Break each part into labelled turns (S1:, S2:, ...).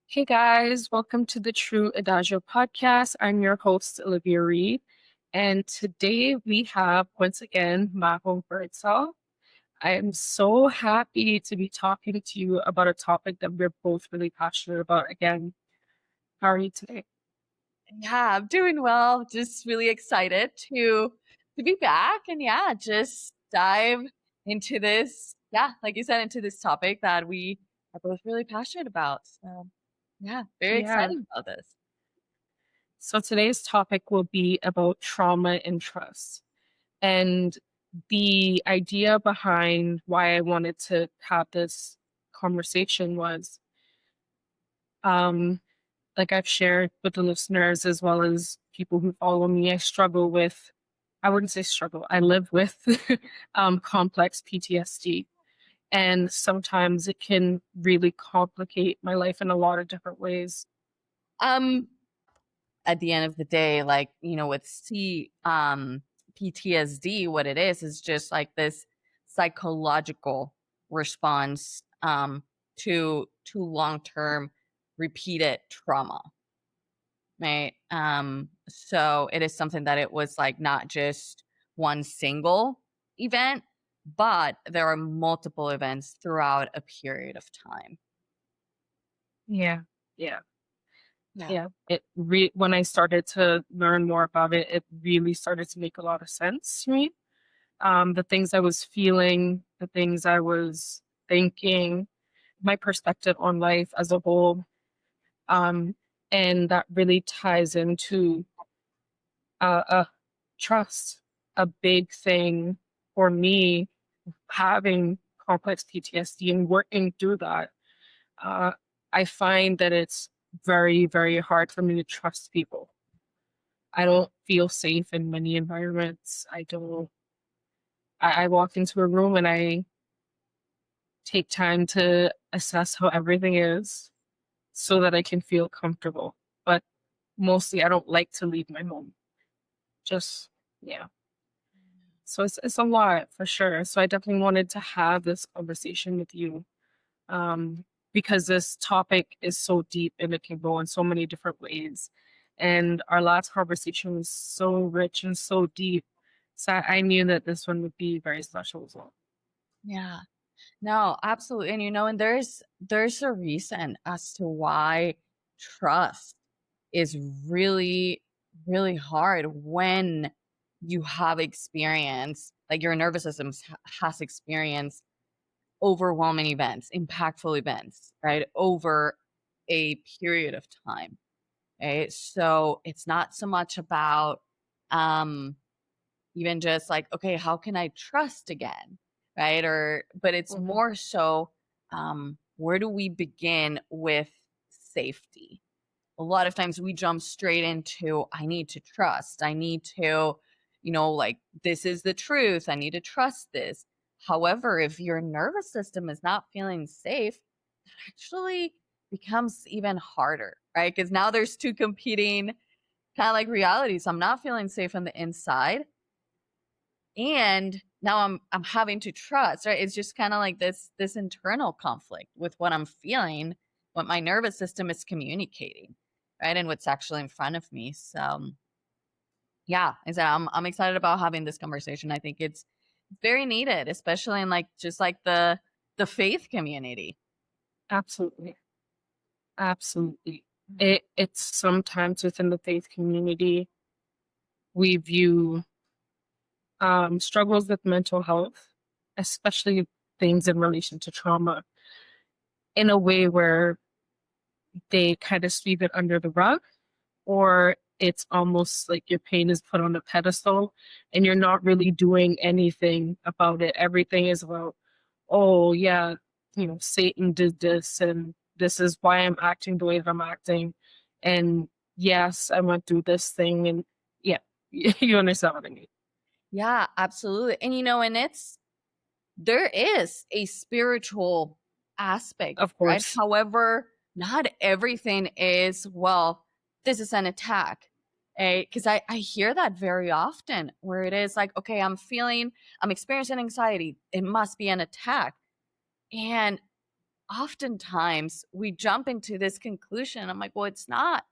S1: Hey guys, welcome to the True Adagio podcast. I'm your host, Olivia Reed, and today we have once again Majo Birdsall. I am so happy to be talking to you about a topic that we're both really passionate about. Again, how are you today?
S2: Yeah, I'm doing well. Just really excited to be back and just dive into this. Yeah, like you said, into this topic that we are both really passionate about. So yeah, very
S1: Yeah.
S2: excited about this.
S1: So today's topic will be about trauma and trust. And the idea behind why I wanted to have this conversation was um like I've shared with the listeners as well as people who follow me, I struggle with, I wouldn't say struggle, I live with complex PTSD. And sometimes it can really complicate my life in a lot of different ways.
S2: Um, at the end of the day, like, with PTSD, what it is just like this psychological response to long-term repeated trauma. Right. So it is something that it was like not just one single event, but there are multiple events throughout a period of time.
S1: Yeah. Yeah.
S2: Yeah.
S1: Yeah. When I started to learn more about it, it really started to make a lot of sense to me. The things I was feeling, the things I was thinking, my perspective on life as a whole. Um, and that really ties into trust, a big thing for me having complex PTSD and working through that. Uh, I find that it's very, very hard for me to trust people. I don't feel safe in many environments. I walk into a room and I take time to assess how everything is so that I can feel comfortable. But mostly I don't like to leave my home. Just, yeah. So it's a lot for sure. So I definitely wanted to have this conversation with you, um, because this topic is so deep and it can go in so many different ways. And our last conversation was so rich and so deep. So I knew that this one would be very special as well.
S2: Yeah. No, absolutely. And and there's a reason as to why trust is really, really hard when you have experience, like your nervous system has experienced overwhelming events, impactful events, right? Over a period of time. Right. So it's not so much about um even just like, okay, how can I trust again? Right. But it's
S1: Mhm.
S2: more so where do we begin with safety? A lot of times we jump straight into I need to trust. I need to, like this is the truth. I need to trust this. However, if your nervous system is not feeling safe, that actually becomes even harder, right? Because now there's two competing kind of like realities. I'm not feeling safe on the inside, and now I'm having to trust, right? It's just kind of like this internal conflict with what I'm feeling, what my nervous system is communicating, right? And what's actually in front of me. So yeah, I'm excited about having this conversation. I think it's very needed, especially in like just like the faith community.
S1: Absolutely. Absolutely. It's sometimes within the faith community, we view struggles with mental health, especially things in relation to trauma, in a way where they kind of sweep it under the rug, or it's almost like your pain is put on a pedestal and you're not really doing anything about it. Everything is about, oh, yeah, Satan did this, and this is why I'm acting the way that I'm acting. And yes, I went through this thing, and yeah, you understand what I mean.
S2: Yeah, absolutely. And and there is a spiritual aspect,
S1: Of
S2: right?
S1: course.
S2: However, not everything is, well, this is an attack. Because I hear that very often where it is like, okay, I'm experiencing anxiety. It must be an attack. And oftentimes we jump into this conclusion. I'm like, well, it's not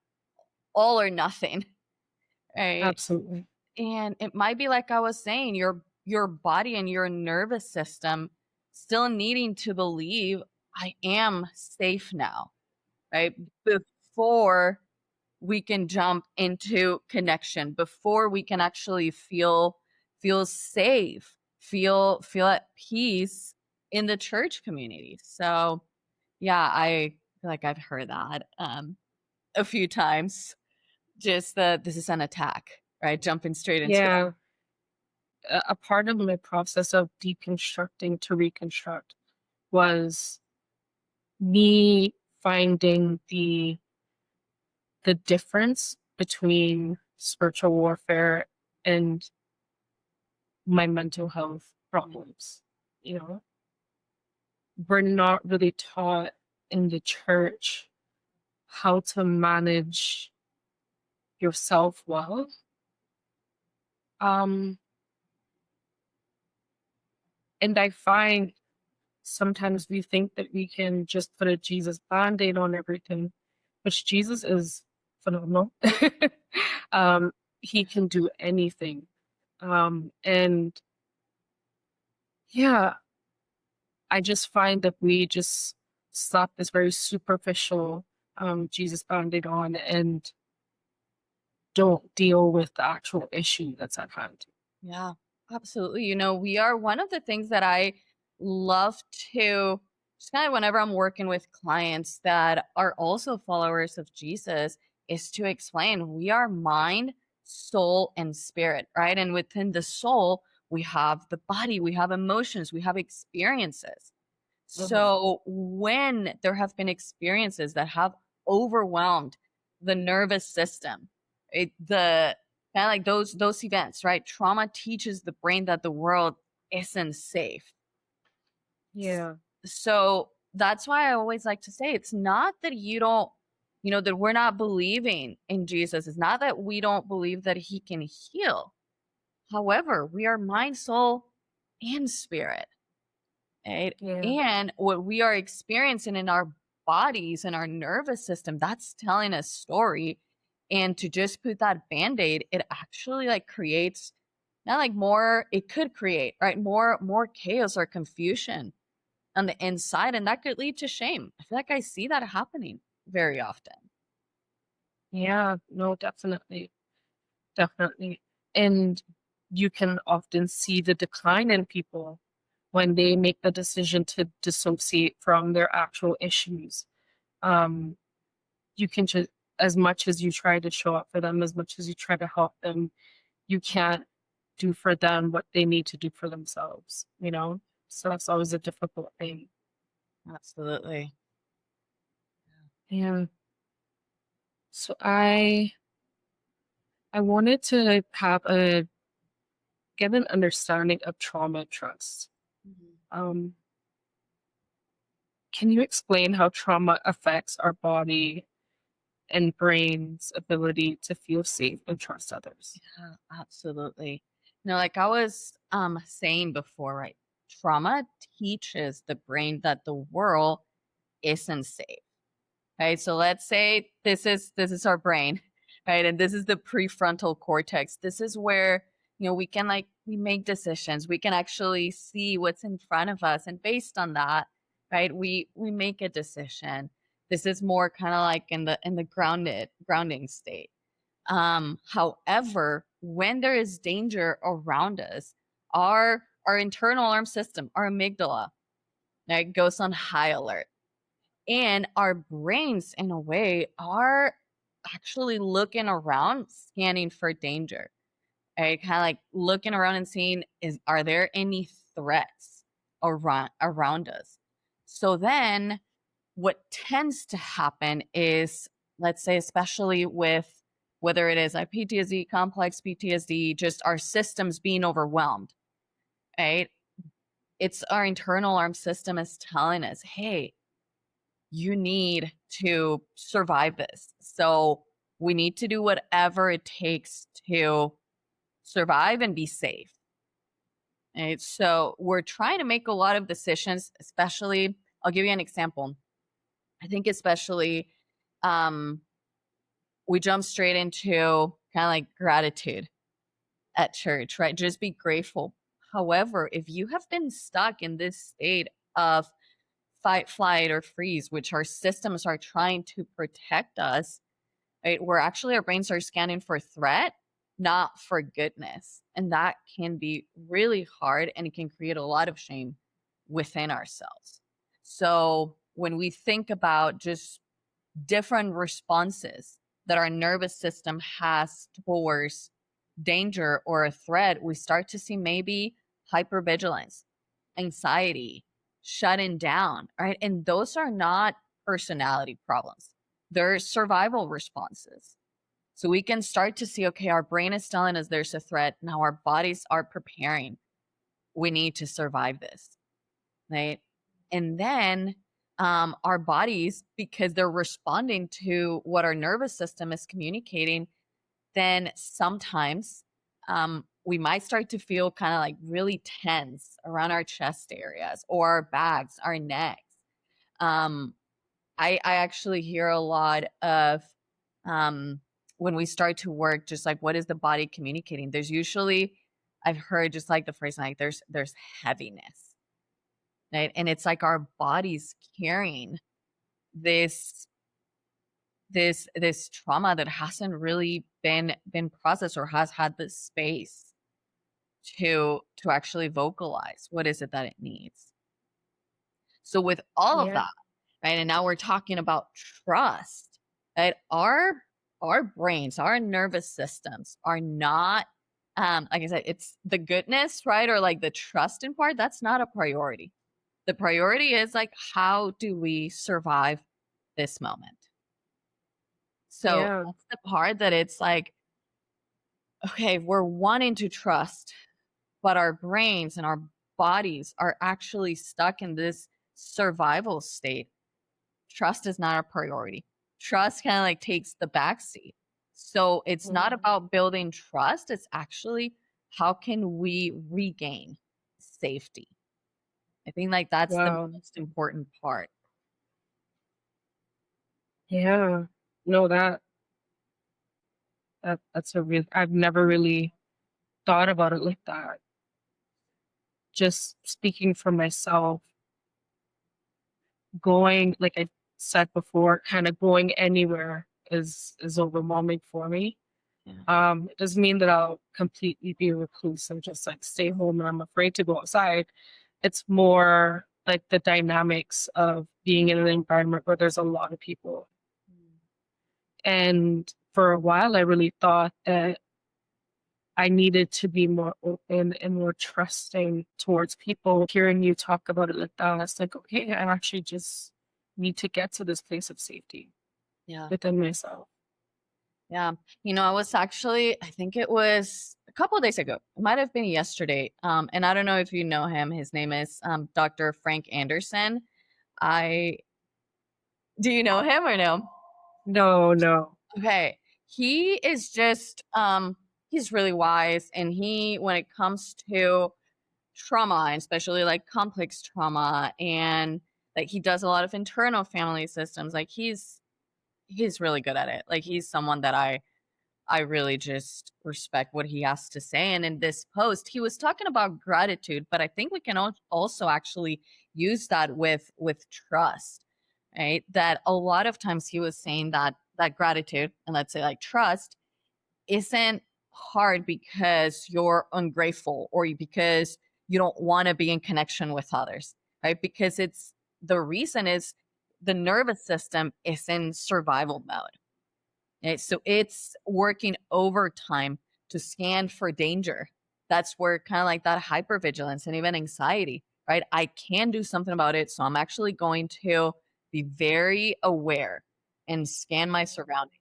S2: all or nothing, right?
S1: Absolutely.
S2: And it might be like I was saying, your body and your nervous system still needing to believe I am safe now, right? Before we can jump into connection, before we can actually feel safe, feel at peace in the church community. So yeah, I feel like I've heard that a few times. Just that this is an attack, right? Jumping straight into it.
S1: Yeah. A part of my process of deconstructing to reconstruct was me finding the difference between spiritual warfare and my mental health problems. You know, we're not really taught in the church how to manage yourself well. Um, and I find sometimes we think that we can just put a Jesus band-aid on everything, which Jesus is phenomenal. um, he can do anything. And yeah, I just find that we just slap this very superficial Jesus band-aid on and don't deal with the actual issue that's at hand.
S2: Yeah, absolutely. We are one of the things that I love to just kind of whenever I'm working with clients that are also followers of Jesus is to explain we are mind, soul, and spirit, right? And within the soul, we have the body, we have emotions, we have experiences.
S1: Mhm.
S2: So when there have been experiences that have overwhelmed the nervous system, the kind of like those events, right? Trauma teaches the brain that the world isn't safe.
S1: Yeah,
S2: So that's why I always like to say it's not that you don't, that we're not believing in Jesus. It's not that we don't believe that he can heal. However, we are mind, soul, and spirit. Right?
S1: yeah,
S2: And what we are experiencing in our bodies and our nervous system, that's telling a story. And to just put that band-aid, it actually like creates not like more, it could create, right? More chaos or confusion on the inside. And that could lead to shame. I feel like I see that happening very often.
S1: yeah. No, definitely, definitely. And you can often see the decline in people when they make the decision to dissociate from their actual issues. Um, you can just, as much as you try to show up for them, as much as you try to help them, you can't do for them what they need to do for themselves, you know? So that's always a difficult thing.
S2: Absolutely.
S1: Yeah. So I wanted to have a get an understanding of trauma trust.
S2: Mhm.
S1: Um, can you explain how trauma affects our body and brain's ability to feel safe and trust others?
S2: Yeah, absolutely. Like I was saying before, right? Trauma teaches the brain that the world isn't safe. Right? So let's say this is our brain, right? And this is the prefrontal cortex. This is where, we can like we make decisions. We can actually see what's in front of us and based on that, right? We make a decision. This is more kind of like in the grounding state. However, when there is danger around us, our internal alarm system, our amygdala, right, goes on high alert. And our brains, in a way, are actually looking around, scanning for danger. Right? Kind of like looking around and seeing are there any threats around us? So then what tends to happen is, let's say, especially with whether it is a PTSD, complex PTSD, just our systems being overwhelmed, right? It's our internal alarm system is telling us, hey, you need to survive this. So we need to do whatever it takes to survive and be safe. Right? So we're trying to make a lot of decisions, especially I'll give you an example. I think especially we jump straight into kind of like gratitude at church, right? Just be grateful. However, if you have been stuck in this state of fight, flight, or freeze, which our systems are trying to protect us, right? Where actually our brains are scanning for threat, not for goodness. And that can be really hard and it can create a lot of shame within ourselves. So when we think about just different responses that our nervous system has towards danger or a threat, we start to see maybe hypervigilance, anxiety, shutting down, right? And those are not personality problems, they're survival responses. So we can start to see, okay, our brain is telling us there's a threat. Now our bodies are preparing. We need to survive this, right? And then our bodies, because they're responding to what our nervous system is communicating, then sometimes we might start to feel kind of like really tense around our chest areas or our backs, our necks. Um, I actually hear a lot of when we start to work, just like what is the body communicating? There's usually, I've heard just like the phrase like there's heaviness, right? And it's like our body's carrying this this trauma that hasn't really been processed or has had the space to actually vocalize what is it that it needs. So with all of
S1: Yeah.
S2: that, right? And now we're talking about trust, right? Our brains, our nervous systems are not like I said, it's the goodness, right? Or like the trusting part, that's not a priority. The priority is like, how do we survive this moment? So
S1: Yeah.
S2: that's the part that it's like, okay, we're wanting to trust, but our brains and our bodies are actually stuck in this survival state. Trust is not a priority. Trust kind of like takes the back seat. So it's not
S1: Mhm.
S2: about building trust. It's actually how can we regain safety? I think like that's the
S1: Wow.
S2: most important part.
S1: Yeah. No, that's a real, I've never really thought about it like that. Just speaking for myself, going, like I said before, kind of going anywhere is overwhelming for me.
S2: Yeah.
S1: It doesn't mean that I'll completely be a recluse and just like stay home and I'm afraid to go outside. It's more like the dynamics of being in an environment where there's a lot of people. And for a while, I really thought that I needed to be more open and more trusting towards people. Hearing you talk about it like that, it's like, okay, I actually just need to get to this place of safety
S2: Yeah.
S1: within myself.
S2: Yeah. I was actually, I think it was a couple of days ago. It might have been yesterday. And I don't know if you know him. His name is Dr. Frank Anderson. I Do you know him or no?
S1: No, no.
S2: Okay. He is just he's really wise, and he, when it comes to trauma, and especially like complex trauma, and like he does a lot of internal family systems, like he's really good at it. Like he's someone that I really just respect what he has to say. And in this post, he was talking about gratitude, but I think we can also actually use that with trust, right? That a lot of times he was saying that gratitude and let's say like trust isn't hard because you're ungrateful or because you don't want to be in connection with others, right? Because it's the reason is the nervous system is in survival mode. Okay, so it's working overtime to scan for danger. That's where kind of like that hypervigilance and even anxiety, right? I can do something about it. So I'm actually going to be very aware and scan my surroundings,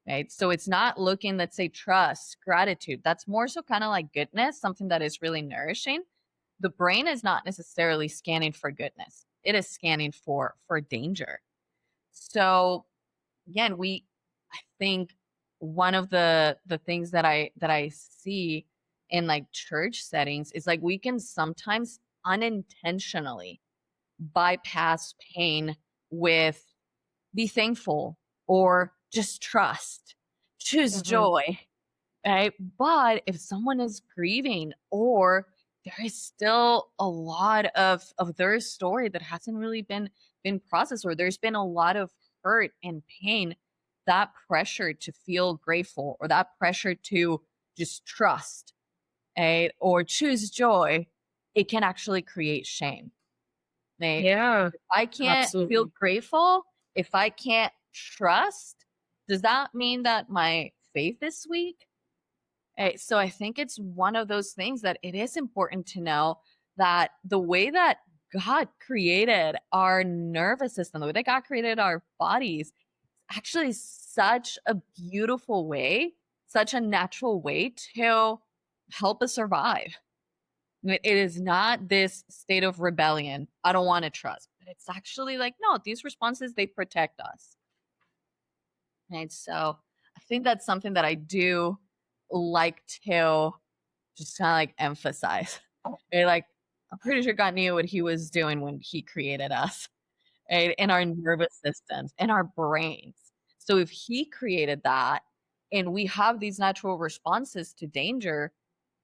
S2: right? So it's not looking, let's say, trust, gratitude. That's more so kind of like goodness, something that is really nourishing. The brain is not necessarily scanning for goodness. It is scanning for danger. So again, I think one of the things that I see in like church settings is like we can sometimes unintentionally bypass pain with be thankful or just trust, choose
S1: Hmm.
S2: joy, right? But if someone is grieving or there is still a lot of their story that hasn't really been processed, or there's been a lot of hurt and pain, that pressure to feel grateful or that pressure to just trust, right? Or choose joy, it can actually create shame. Right?
S1: Yeah,
S2: If I can't feel
S1: absolutely.
S2: grateful, if I can't trust, does that mean that my faith is weak? So I think it's one of those things that it is important to know that the way that God created our nervous system, the way that God created our bodies, actually such a beautiful way, such a natural way to help us survive. It is not this state of rebellion. I don't want to trust. But it's actually like, no, these responses, they protect us. Right. So I think that's something that I do like to just kind of like emphasize. Right? Like, I'm pretty sure God knew what he was doing when he created us, right? In our nervous systems, in our brains. So if he created that and we have these natural responses to danger,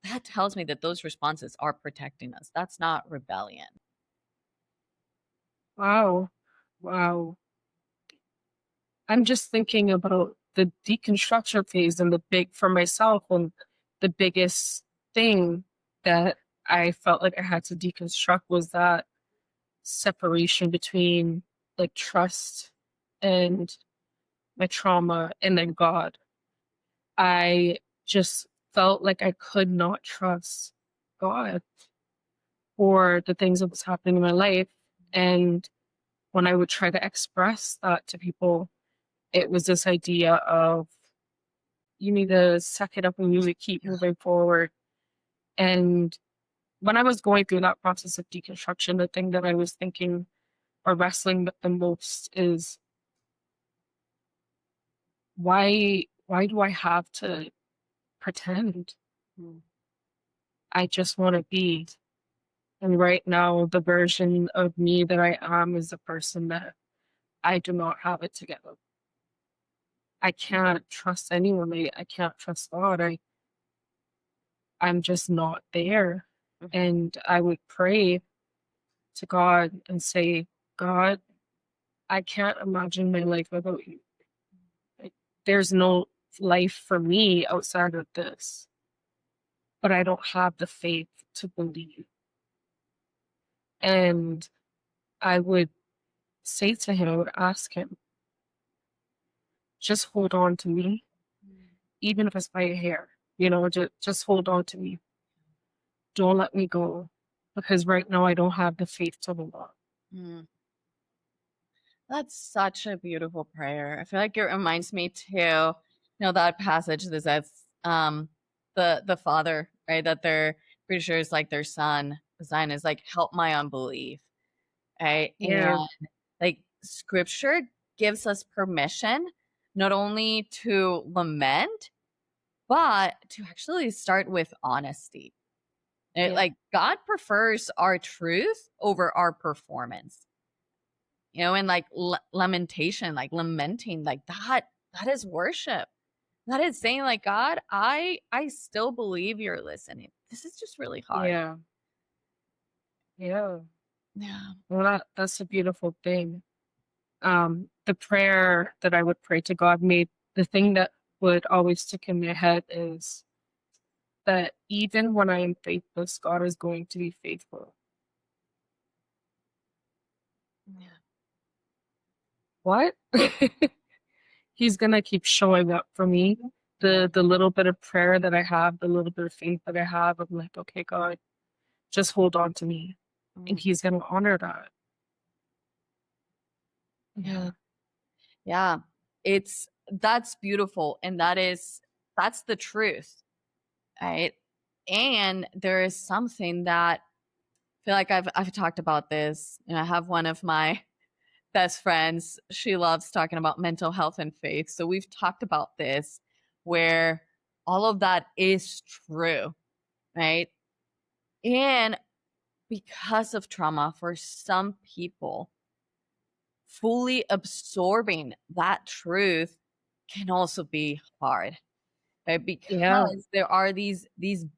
S2: that tells me that those responses are protecting us. That's not rebellion.
S1: Wow. Wow. I'm just thinking about the deconstruction phase and the big for myself, and the biggest thing that I felt like I had to deconstruct was that separation between like trust and my trauma and then God. I just felt like I could not trust God for the things that was happening in my life. And when I would try to express that to people, it was this idea of you need to suck it up and you need to keep
S2: Yeah.
S1: moving forward. And when I was going through that process of deconstruction, the thing that I was thinking or wrestling with the most is why do I have to pretend?
S2: Mm.
S1: I just want to be. And right now, the version of me that I am is the person that I do not have it together. I can't trust anyone. I can't trust God. I'm just not there.
S2: Mhm.
S1: And I would pray to God and say, God, I can't imagine my life without you. Like, there's no life for me outside of this, but I don't have the faith to believe. And I would say to him, I would ask him, just hold on to me, even if it's by a hair, just hold on to me. Don't let me go. Because right now I don't have the faith to hold on.
S2: Mm. That's such a beautiful prayer. I feel like it reminds me too, that passage that says, the father, right, that they're pretty sure is like their son. The sign is like, help my unbelief, right?
S1: Yeah,
S2: And like scripture gives us permission not only to lament, but to actually start with honesty.
S1: yeah,
S2: Like God prefers our truth over our performance, and like lamentation, like lamenting, like that is worship. That is saying like, God, I still believe you're listening. This is just really hard.
S1: yeah, yeah.
S2: Yeah.
S1: Well, that's a beautiful thing. The prayer that I would pray to God made the thing that would always stick in my head is that even when I am faithless, God is going to be faithful.
S2: Yeah.
S1: What? He's gonna keep showing up for me. The little bit of prayer that I have, the little bit of faith that I have, I'm like, okay, God, just hold on to me. And
S2: Mm,
S1: he's gonna honor that.
S2: yeah.
S1: Yeah.
S2: Yeah. That's beautiful. And that's the truth. Right. And there is something that I feel like I've talked about this. I have one of my best friends. She loves talking about mental health and faith. So we've talked about this where all of that is true, right? And because of trauma, for some people, fully absorbing that truth can also be hard, right?
S1: Yeah.
S2: Because there are these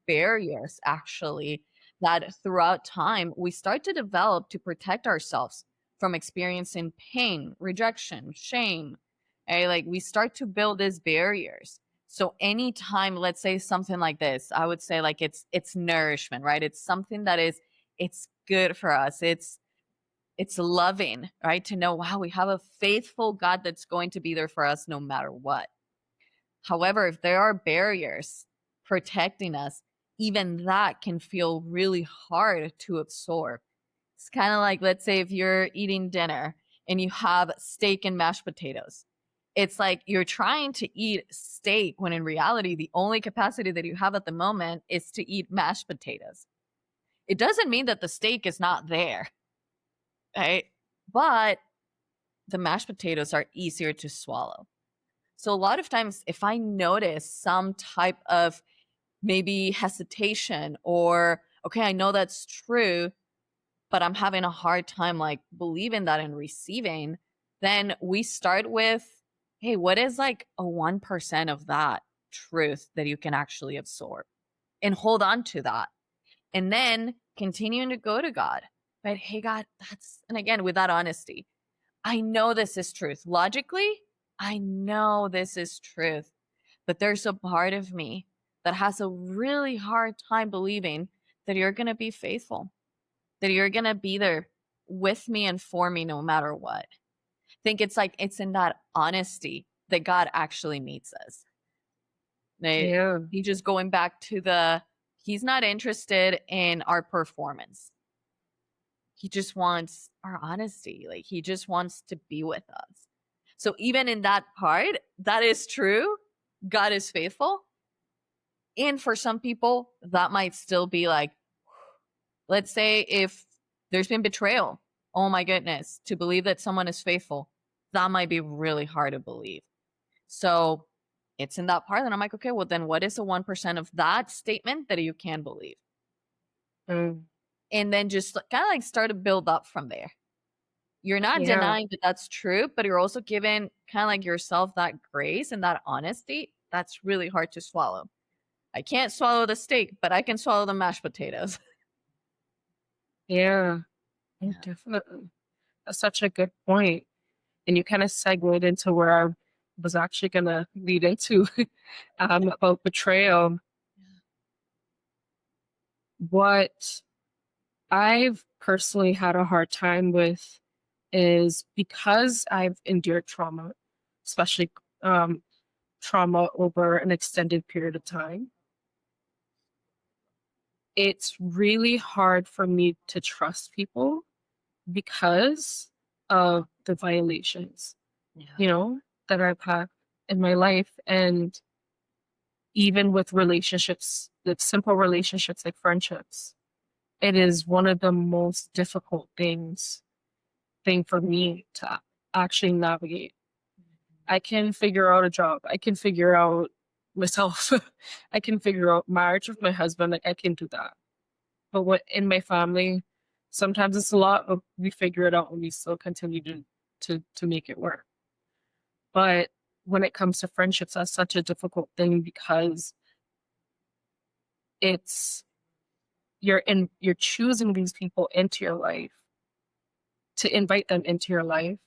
S2: barriers actually that throughout time we start to develop to protect ourselves from experiencing pain, rejection, shame. Okay? Like we start to build these barriers. So anytime, let's say something like this, I would say like it's nourishment, right? It's something that is it's good for us. It's loving, right? To know, wow, we have a faithful God that's going to be there for us no matter what. However, if there are barriers protecting us, even that can feel really hard to absorb. It's kind of like, let's say, if you're eating dinner and you have steak and mashed potatoes. It's like you're trying to eat steak when in reality, the only capacity that you have at the moment is to eat mashed potatoes. It doesn't mean that the steak is not there, right? But the mashed potatoes are easier to swallow. So a lot of times, if I notice some type of maybe hesitation or, okay, I know that's true, but I'm having a hard time like believing that and receiving, then we start with, hey, what is like a 1% of that truth that you can actually absorb and hold on to that? And then continuing to go to God, right? Hey, God, and again, with that honesty, I know this is truth. Logically, I know this is truth. But there's a part of me that has a really hard time believing that you're going to be faithful, that you're going to be there with me and for me no matter what. I think it's like it's in that honesty that God actually meets us.
S1: Yeah.
S2: He just going back to he's not interested in our performance. He just wants our honesty. Like he just wants to be with us. So even in that part, that is true. God is faithful. And for some people, that might still be like, let's say if there's been betrayal. Oh my goodness, to believe that someone is faithful, that might be really hard to believe. So it's in that part that I'm like, okay, well, then what is the 1% of that statement that you can believe?
S1: Mm.
S2: And then just kind of like start to build up from there. You're not
S1: Yeah.
S2: denying that that's true, but you're also giving kind of like yourself that grace and that honesty. That's really hard to swallow. I can't swallow the steak, but I can swallow the mashed potatoes.
S1: Yeah. Oh,
S2: Yeah.
S1: definitely. That's such a good point. And you kind of segued into where I was actually going to lead into about betrayal. What I've personally had a hard time with is because I've endured trauma, especially um, trauma over an extended period of time. It's really hard for me to trust people because of the violations,
S2: Yeah.
S1: you know, that I've had in my life. And even with relationships, with simple relationships like friendships, it is one of the most difficult thing for me to actually navigate. I can figure out a job. I can figure out myself. I can figure out marriage with my husband. Like I can do that. But what in my family, sometimes it's a lot, but we figure it out and we still continue to make it work. But when it comes to friendships, that's such a difficult thing because it's you're choosing these people into your life to invite them into your life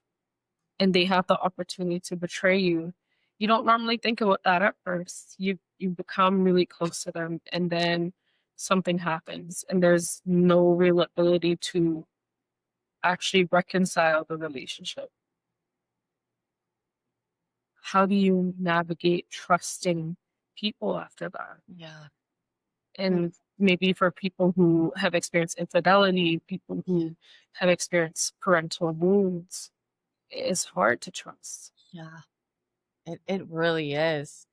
S1: and they have the opportunity to betray you. You don't normally think about that at first. You become really close to them and then something happens and there's no real ability to actually reconcile the relationship. How do you navigate trusting people after that?
S2: Yeah.
S1: And maybe for people who have experienced infidelity, people who have experienced parental wounds, it's hard to trust.
S2: Yeah. It really is.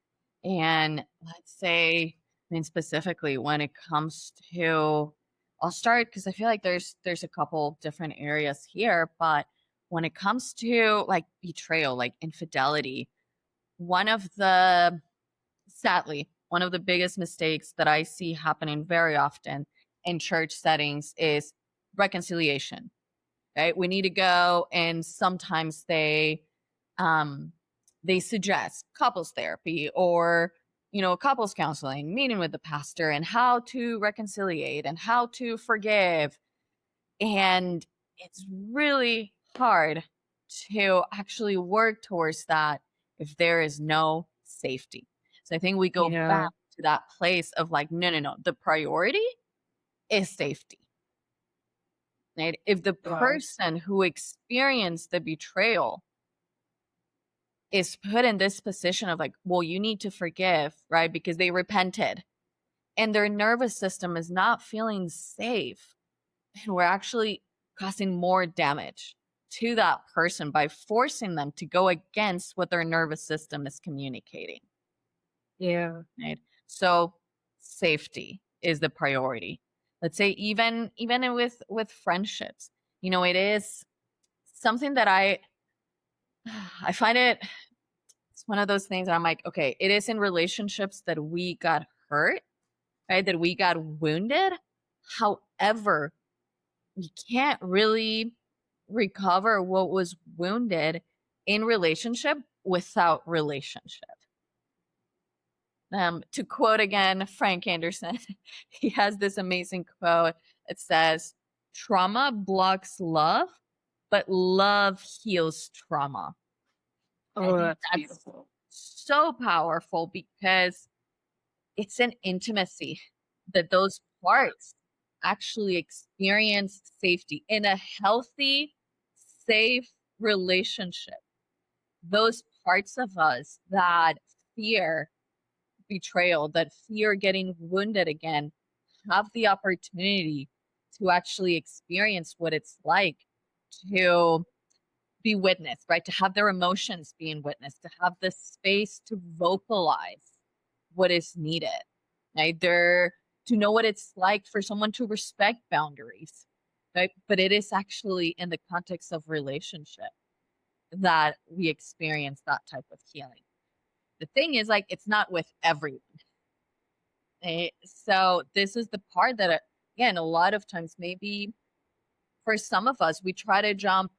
S2: And let's say, I mean, specifically when it comes to, I'll start because I feel like there's a couple different areas here, but when it comes to like betrayal, like infidelity, one of the sadly, one of the biggest mistakes that I see happening very often in church settings is reconciliation, right? We need to go, and sometimes they suggest couples therapy or couples counseling, meeting with the pastor, and how to reconciliate and how to forgive. And it's really hard to actually work towards that if there is no safety. So I think we go
S1: Yeah.
S2: back to that place of like, no, no, no. The priority is safety. Right? If the
S1: Wow.
S2: person who experienced the betrayal is put in this position of like, well, you need to forgive, right? Because they repented and their nervous system is not feeling safe, and we're actually causing more damage to that person by forcing them to go against what their nervous system is communicating,
S1: Yeah.
S2: right? So safety is the priority. Let's say even with friendships, it is something that I find it's one of those things that I'm like, okay, it is in relationships that we got hurt, right? That we got wounded. However, we can't really recover what was wounded in relationship without relationship. To quote again Frank Anderson, he has this amazing quote. It says, "Trauma blocks love, but love heals trauma." And I
S1: Oh,
S2: think
S1: that's
S2: that's
S1: beautiful.
S2: so powerful because it's an intimacy that those parts actually experience safety in a healthy, safe relationship. Those parts of us that fear betrayal, that fear getting wounded again, have the opportunity to actually experience what it's like to be witnessed, right? To have their emotions being witnessed, to have the space to vocalize what is needed, right? To know what it's like for someone to respect boundaries, right? But it is actually in the context of relationship that we experience that type of healing. The thing is, like, it's not with everyone. So this is the part that, again, a lot of times, maybe for some of us, we try to jump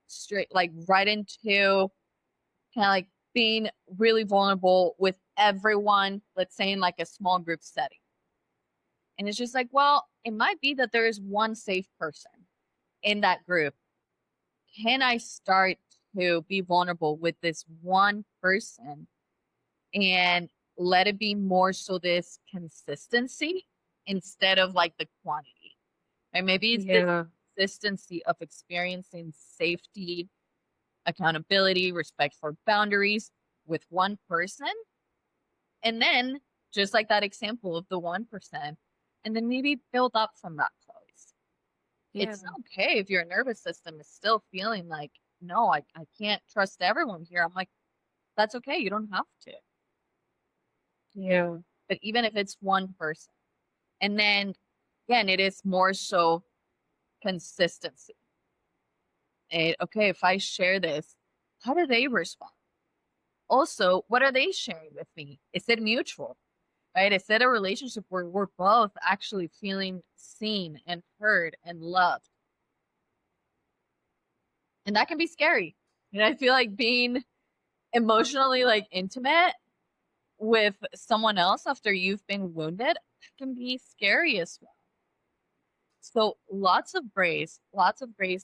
S2: straight, like right into kind of like being really vulnerable with everyone, let's say in like a small group setting. And it's just like, well, it might be that there is one safe person in that group. Can I start to be vulnerable with this one person and let it be more so this consistency instead of like the quantity? And maybe it's this
S1: Yeah.
S2: consistency of experiencing safety, accountability, respect for boundaries with one person. And then, just like that example of the 1%, and then maybe build up from that place.
S1: Yeah.
S2: It's okay if your nervous system is still feeling like, no, I can't trust everyone here. I'm like, that's okay. You don't have to.
S1: Yeah.
S2: But even if it's one person, and then again, it is more so consistency. Okay, if I share this, how do they respond? Also, what are they sharing with me? Is it mutual? Right? Is it a relationship where we're both actually feeling seen and heard and loved? And that can be scary. And I feel like being emotionally like intimate with someone else after you've been wounded can be scary as well. So lots of grace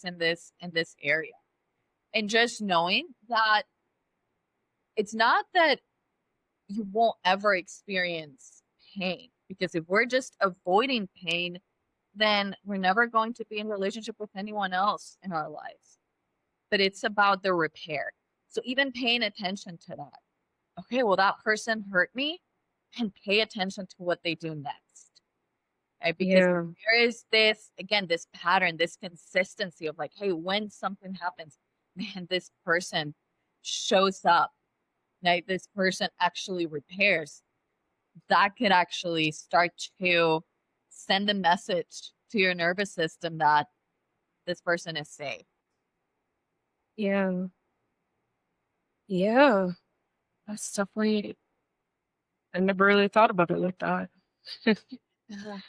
S2: in this area. And just knowing that it's not that you won't ever experience pain, because if we're just avoiding pain, then we're never going to be in relationship with anyone else in our lives. But it's about the repair. So even paying attention to that. Okay, well, that person hurt me, and pay attention to what they do next. Right? Because
S1: Yeah.
S2: there is this, again, this pattern, this consistency of like, hey, when something happens, man, this person shows up, right? This person actually repairs. That could actually start to send a message to your nervous system that this person is safe.
S1: Yeah. Yeah. That's definitely, I never really thought about it like that.
S2: Yeah.